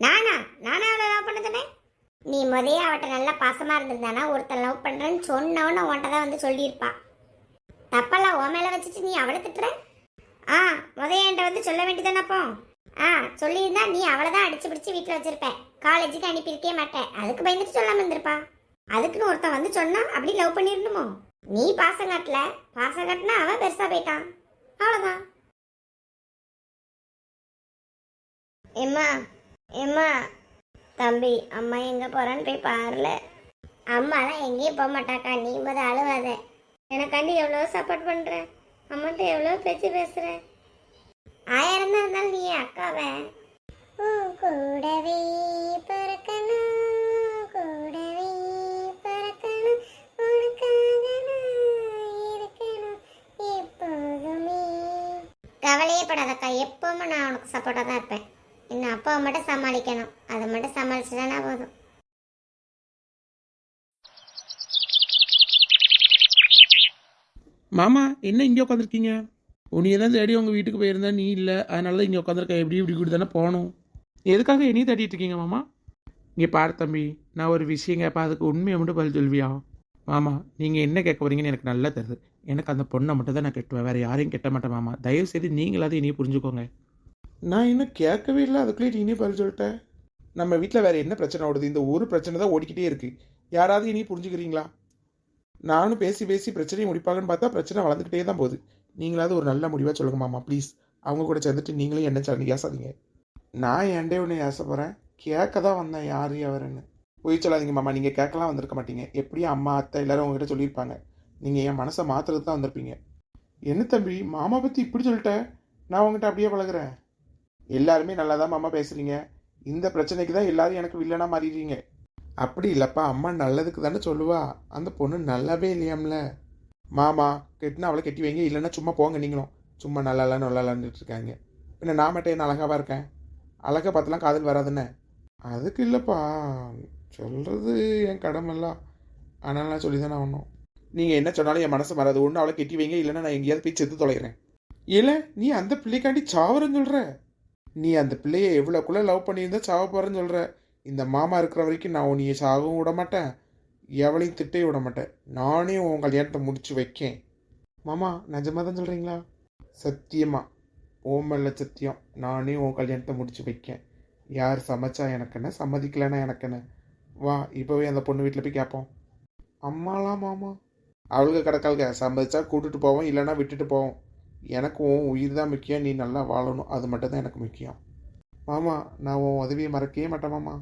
நானா நானா அவளை லவ் பண்ணதுனே? நீ முதைய அவட்ட நல்லா பாசமா இருந்திருந்தானா ஒருத்தன் லவ் பண்றேன்னு சொன்னவன உன்ட்ட தான் வந்து சொல்லியிருப்பா. தப்பெல்லாம் உன் மேல வச்சுட்டு நீ அவளை திட்டுற? ஆ, முதைய என்கிட்ட வந்து சொல்ல வேண்டியதானப்போ. ஆ, சொல்லியிருந்தா நீ அவளை தான் அடிச்சு பிடிச்சி வீட்டில் வச்சிருப்ப. காலேஜுக்கு அனுப்பியிருக்கே மாட்டேன். அதுக்கு பயந்துட்டு சொல்லாம இருந்திருப்பா. அதுக்குன்னு ஒருத்தன் வந்து சொன்னா அப்படி லவ் பண்ணிருந்துமோ? நீ பாசம் காட்டல. பாசம் காட்டினா அவன் பெருசா போயிட்டான். அவ்வளவுதான். எம்மா எம்மா, தம்பி அம்மா எங்க போறான்னு போய் பாருல. அம்மாலாம் எங்கேயும் போக மாட்டாக்கா, நீ முத அழுவாத. எனக்காண்டி எவ்வளோ சப்போர்ட் பண்ற, அம்மாட்ட எவ்வளோ பேச்சு பேசுற. 1000 தான் இருந்தாலும் நீ அக்காவை. கூடவே பறக்கணும், கூடவே பறக்கணும், உனக்காக நான் இருக்கணும் எப்போதுமே. கவலையே படாதக்கா, எப்பவுமே நான் உனக்கு சப்போர்ட்டாக தான் இருப்பேன். இன்னும் அப்பாவை மட்டும் சமாளிக்கணும், அதை மட்டும் சமாளிச்சுட்டானா போதும். மாமா என்ன இங்கே உட்காந்துருக்கீங்க? உன்னையே தான் தேடி உங்கள் வீட்டுக்கு போயிருந்தா நீ இல்லை, அதனால தான் இங்கே உட்காந்துருக்க. எப்படி இப்படி கூடி தானே போகணும். எதுக்காக என்னையும் தேடிட்டு இருக்கீங்க மாமா? இங்கே பாரு தம்பி, நான் ஒரு விஷயம் கேட்பேன், அதுக்கு உண்மையை மட்டும் பதில் சொல்வியா? மாமா நீங்கள் என்ன கேட்க போறீங்கன்னு எனக்கு நல்லா தெரியுது. எனக்கு அந்த பொண்ணை மட்டும் தான் நான் கெட்டுவேன், வேறு யாரையும் கெட்ட மாட்டேன் மாமா. தயவு செய்து நீங்களாவது இனியும் புரிஞ்சுக்கோங்க. நான் இன்னும் கேட்கவே இல்லை, அதுக்குள்ளே இனியும் பதில் சொல்லிட்டேன். நம்ம வீட்டில் வேறு என்ன பிரச்சனை ஓடுது? இந்த ஒரு பிரச்சனை தான் ஓடிக்கிட்டே இருக்குது. யாராவது இனி புரிஞ்சுக்கிறீங்களா? நானும் பேசி பேசி பிரச்சனையை முடிப்பாங்கன்னு பார்த்தா பிரச்சனை வளர்ந்துக்கிட்டே தான் போகுது. நீங்களாவது ஒரு நல்ல முடிவாக சொல்லுங்க மாமா ப்ளீஸ். அவங்க கூட சேர்ந்துட்டு நீங்களும் என்ன சேனல் ஏசாதீங்க. நான் ஏன்டே ஒன்று ஏசப்படுறேன், கேட்க தான் வந்தேன் யார் அவருன்னு. போய் சொல்லாதீங்க மாமா, நீங்கள் கேட்கலாம் வந்திருக்க மாட்டீங்க. எப்படியும் அம்மா அத்தை எல்லோரும் உங்ககிட்ட சொல்லியிருப்பாங்க. நீங்கள் என் மனசை மாற்றுறது தான் வந்திருப்பீங்க. என்ன தம்பி மாமா பற்றி இப்படி சொல்லிட்டேன்? நான் உங்ககிட்ட அப்படியே பழகுறேன். எல்லாருமே நல்லா தான் மாமா பேசுகிறீங்க. இந்த பிரச்சனைக்கு தான் எல்லாரும் எனக்கு வில்லனாக மாறிடுறீங்க. அப்படி இல்லைப்பா, அம்மா நல்லதுக்கு தானே சொல்லுவா. அந்த பொண்ணு நல்லாவே இல்லையாம்ல. மாமா கெட்டினா அவளை கெட்டி வைங்க, இல்லைன்னா சும்மா போங்க. நீங்களும் சும்மா நல்லாலான்னு இருக்காங்க. பின்ன நான் மட்டும் என்ன அழகாவாக இருக்கேன்? அழகை பார்த்துலாம் காதல் வராதுன்னு. அதுக்கு இல்லைப்பா, சொல்கிறது என் கடமைலாம். ஆனால் நான் சொல்லி தானே ஆகணும். நீங்கள் என்ன சொன்னாலும் என் மனசு வராது. ஒன்று அவளை கெட்டி வைங்க, இல்லைன்னா நான் எங்கேயாவது போய் செத்து தொலைகிறேன். இல்லை நீ அந்த பிள்ளைக்காண்டி சாவறன்னு சொல்கிற. நீ அந்த பிள்ளையை எவ்வளோக்குள்ளே லவ் பண்ணியிருந்தா சாவ போகிறேன்னு சொல்கிற. இந்த மாமா இருக்கிற வரைக்கும் நான் உன்னையை சாகவும் விட மாட்டேன், எவளையும் திட்டையும் விட மாட்டேன். நானே உன் கல்யாணத்தை முடிச்சு வைக்கேன். மாமா நிஜமாக தான் சொல்கிறீங்களா? சத்தியமா, ஓமல்ல சத்தியம், நானே உன் கல்யாணத்தை முடிச்சு வைக்கேன். யார் சமைச்சா எனக்குன்னு, சம்மதிக்கலைன்னா எனக்குன்னு. வா இப்போவே அந்த பொண்ணு வீட்டில் போய் கேட்போம். அம்மாலாம் மாமா அவளுக்கு கிடக்காளுங்க, சம்மதிச்சா கூட்டுட்டு போவோம், இல்லைன்னா விட்டுட்டு போவோம். எனக்கு உன் உயிர் தான் முக்கியம், நீ நல்லா வாழணும், அது மட்டும் தான் எனக்கு முக்கியம். மாமா நான் உன் உதவியை மறக்கவே மாட்டேன் மாமா.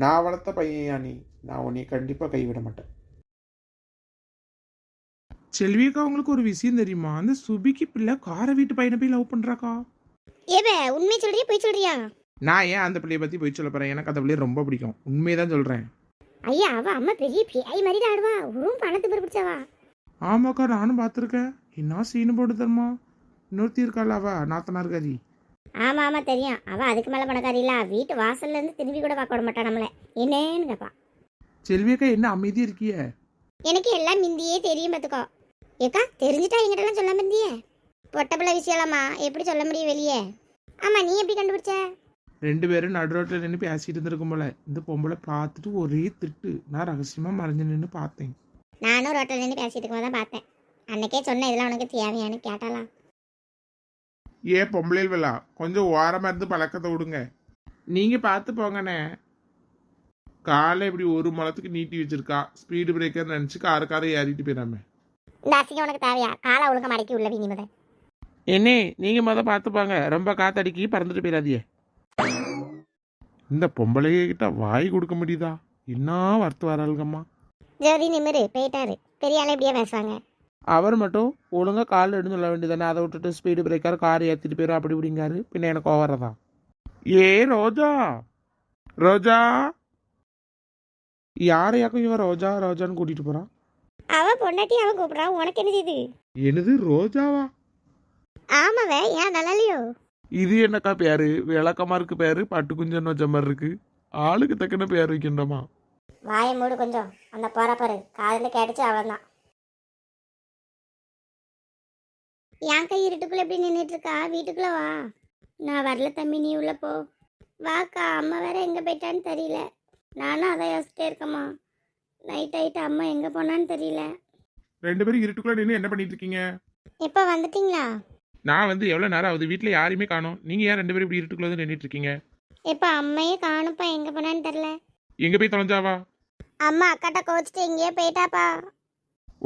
நான் வளர்த்த பையன் நீ, நான் உன்னை கண்டிப்பாக கைவிட மாட்டேன். செல்வியக்கா உங்களுக்கு ஒரு விஷயம் தெரியுமா? அந்த சுபிக்கு பிள்ளை கார வீட்டு பையனை போய் லவ் பண்ணுறாக்கா. ஏவே உண்மை சொல்றியா போய் சொல்றியா? நான் ஏன் அந்த பிள்ளையை பற்றி போய் சொல்ல போகிறேன்? எனக்கு அந்த பிள்ளையை ரொம்ப பிடிக்கும், உண்மையை தான் சொல்கிறேன். ஐயா அவ அம்மா பெரிய பிஐ மாதிரி ஆடுவா, ஒரு பணத்தை பிடிச்சவா. ஆமாக்கா நானும் பார்த்துருக்கேன். என்ன சீனு போட்டு தருமா? இன்னொருத்தி இருக்காள் அவ நாத்தனார்காரி. ஆமா ஆமா தெரியும், அவ அதுக்கு மேல பணக்காரியில. வீட்டு வாசல்ல இருந்து திரும்பி கூட பார்க்க விட மாட்டா நம்மள. என்னன்னு கேப்பா. செல்வியக்கா என்ன அமைதியாக இருக்கிய? எனக்கு எல்லாம் மிந்தியே தெரியும் பார்த்துக்கோ. ஏக்கா தெரிஞ்சுட்டா எங்கிட்டலாம் சொல்லாம இருந்தியே. பொட்டப்பிள்ள விஷயலாமா எப்படி சொல்ல முடியும் வெளியே? ஆமா நீ எப்படி கண்டுபிடிச்ச? 2 பேரும் நடு ரோட்டில் நின்று பேசிட்டு இருந்திருக்கும் போல. இந்த பொம்பளை பார்த்துட்டு ஒரே திட்டு. நான் ரகசியமாக மறைஞ்சு நின்று பார்த்தேன். நானும் ரோட்டில் நின்று பேசிட்டு இருக்கும் தான் பார்த்தேன். அன்னைக்கே சொன்ன இதெல்லாம் உனக்கு தேவையானு கேட்டாலாம். ஏன் பொம்பளைகளா கொஞ்சம் ஓரமாக இருந்து பழக்கத்தை விடுங்க. நீங்கள் பார்த்து போங்கண்ணே. காலை இப்படி ஒரு மலத்துக்கு நீட்டி வச்சிருக்கா, ஸ்பீடு பிரேக்கர் நினச்சி காரை ஏறிட்டு போயிடாம. இந்த அசிங்கம் உனக்கு தேவையா? காலை ஒழுங்க மடக்கி உள்ள வீணி முதல். என்னே நீங்கள் மொதல் பார்த்துப்பாங்க, ரொம்ப காத்தடிக்கி பறந்துட்டு போயிடாதியே. இந்த பொம்பளைகிட்ட வாய் கொடுக்க முடியுதா? என்ன வறுத்து வராளுங்கம்மா. ஜோதி நிமிரு போயிட்டாரு. பெரிய ஆளை இப்படியே பேசுவாங்க. அவர் மட்டும் ஒழுங்காக காலில் எடுத்து சொல்ல வேண்டியதானே, அதை விட்டுட்டு ஸ்பீடு பிரேக்கர் கார் ஏற்றிட்டு போயிடும் அப்படி இப்படிங்காரு. பின்ன எனக்கு ஓவரதா. ஏ ரோஜா ரோஜா, யாரையாக்கும் இவன் ரோஜா ரோஜான்னு கூட்டிகிட்டு போகிறான். அவன் பொண்டாட்டி அவன் கூப்பிட்றான், உனக்கு என்ன செய்யுது? எனது ரோஜாவா? ஆமாவே, ஏன் நல்லா இல்லையோ? இது என்னக்கா பேரு? விளக்கமா இருக்கு பேரு, பட்டு குஞ்சன் வச்ச மாதிரி இருக்கு. ஆளுக்கு தக்கன பேர் வைக்கின்றமா? வாயை மூடு கொஞ்சம். அந்த போற பாரு காதில் கேட்டுச்சு அவன்தான். என் கை இருட்டுக்குள்ள எப்படி நின்றுட்டு இருக்கா? வீட்டுக்குள்ள வா. நான் வரல தம்பி, நீ உள்ள போ. வாக்கா, அம்மா வேற எங்கே போயிட்டான்னு தெரியல. நானும் அதை யோசிச்சிட்டே இருக்கேம்மா. நைட் ஆயிட்டு அம்மா எங்கே போனான்னு தெரியல. 2 பேரும் இருட்டுக்குள்ள நின்று என்ன பண்ணிட்டு இருக்கீங்க? எப்போ வந்துட்டீங்களா? நான் வந்து எவ்வளோ நேரம் ஆகுது, வீட்டில் யாரையுமே காணோம். நீங்கள் ஏன் 2 பேரும் இப்படி இருட்டுக்குள்ள வந்து நின்றுட்டு இருக்கீங்க? எப்போ அம்மையே காணுப்பா, எங்கே போனான்னு தெரில. எங்கே போய் தொலைஞ்சாவா? அம்மா அக்காட்ட கோச்சிட்டு எங்கேயோ போயிட்டாப்பா.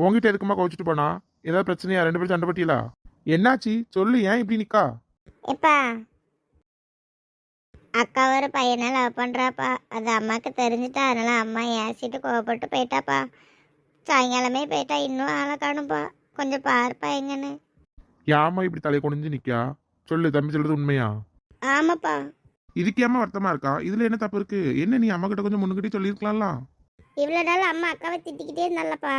உங்ககிட்ட எதுக்குமா கோச்சிட்டு போனா? ஏதாவது பிரச்சனையா? 2 பேரும் சண்டை பட்டியலா? என்னாச்சு சொல்லு, ஏன் இப்படி நிக்கா? எப்பா, அக்கா ஒரு பையனை லவ் பண்ணுறாப்பா. அது அம்மாவுக்கு தெரிஞ்சுட்டா, அதனால அம்மா ஏசிட்டு கோவப்பட்டு போயிட்டாப்பா. சாயங்காலமே போயிட்டா, இன்னும் ஆளை காணும்ப்பா. கொஞ்சம் பாருப்பா எங்கன்னு. ஏம்மா இப்படி தலையை குனிஞ்சு நிக்கா? சொல்லு, தம்பி சொல்றது உண்மையா? ஆமாப்பா. இதுக்கு ஏம்மா வருத்தமா இருக்கா? இதுல என்ன தப்பு இருக்கு? என்ன நீ அம்மா கிட்ட கொஞ்சம் முன்னுக்கிட்டே சொல்லியிருக்கலாம்ல? இவ்வளோ நாள் அம்மா அக்காவை திட்டிக்கிட்டே இருந்தாலப்பா.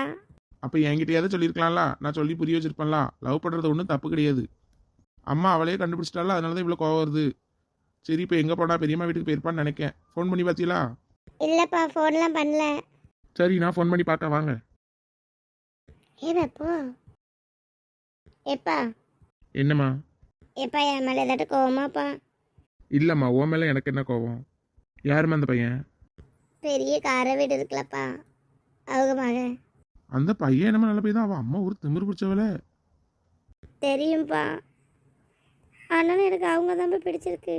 அப்போ என்கிட்டயாவது சொல்லியிருக்கலாம்ல? நான் சொல்லி புரிய வச்சிருப்பேன்ல. லவ் பண்ணுறது ஒன்றும் தப்பு கிடையாது. அம்மா அவளையே கண்டுபிடிச்சிட்டால, அதனால தான் இவ்வளோ கோவம் வருது. சரி, இப்போ எங்கே போனா? பெரியம்மா வீட்டுக்கு போயிருப்பான்னு நினைக்கேன். ஃபோன் பண்ணி பார்த்தீங்களா? இல்லைப்பா, ஃபோன்லாம் பண்ணல. சரி, நான் ஃபோன் பண்ணி பார்க்க வாங்க. போ. எப்பா என்னம்மா? எப்பா, என் மேலே ஏதாட்டு கோவமாப்பா? இல்லைம்மா, உன் மேலே எனக்கு என்ன கோவம்? யாரும்மா அந்த பையன்? பெரிய கார வீடு இருக்குல்லப்பா, அவங்க மகன். அந்த பையன் என்னம்மா நல்ல பையன் தான். அவன் அம்மா ஒரு திமிரு பிடிச்சவள. தெரியும்ப்பா, ஆனாலும் எனக்கு அவங்க தான் பிடிச்சிருக்கு.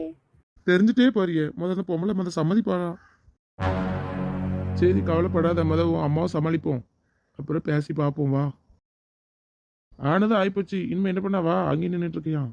தெரிஞ்சுட்டே போறியே. முதல்ல பொம்பளை மொதல் சம்மதிப்பாரா? சரி, கவலைப்படாத. முதல் உன் அம்மாவை சமாளிப்போம், அப்புறம் பேசி பார்ப்போம். வா. ஆனதும் ஆயிப்போச்சு. இனிமே என்ன பண்ணா? வா, அங்கேயும் நின்றுட்டு இருக்கியான்.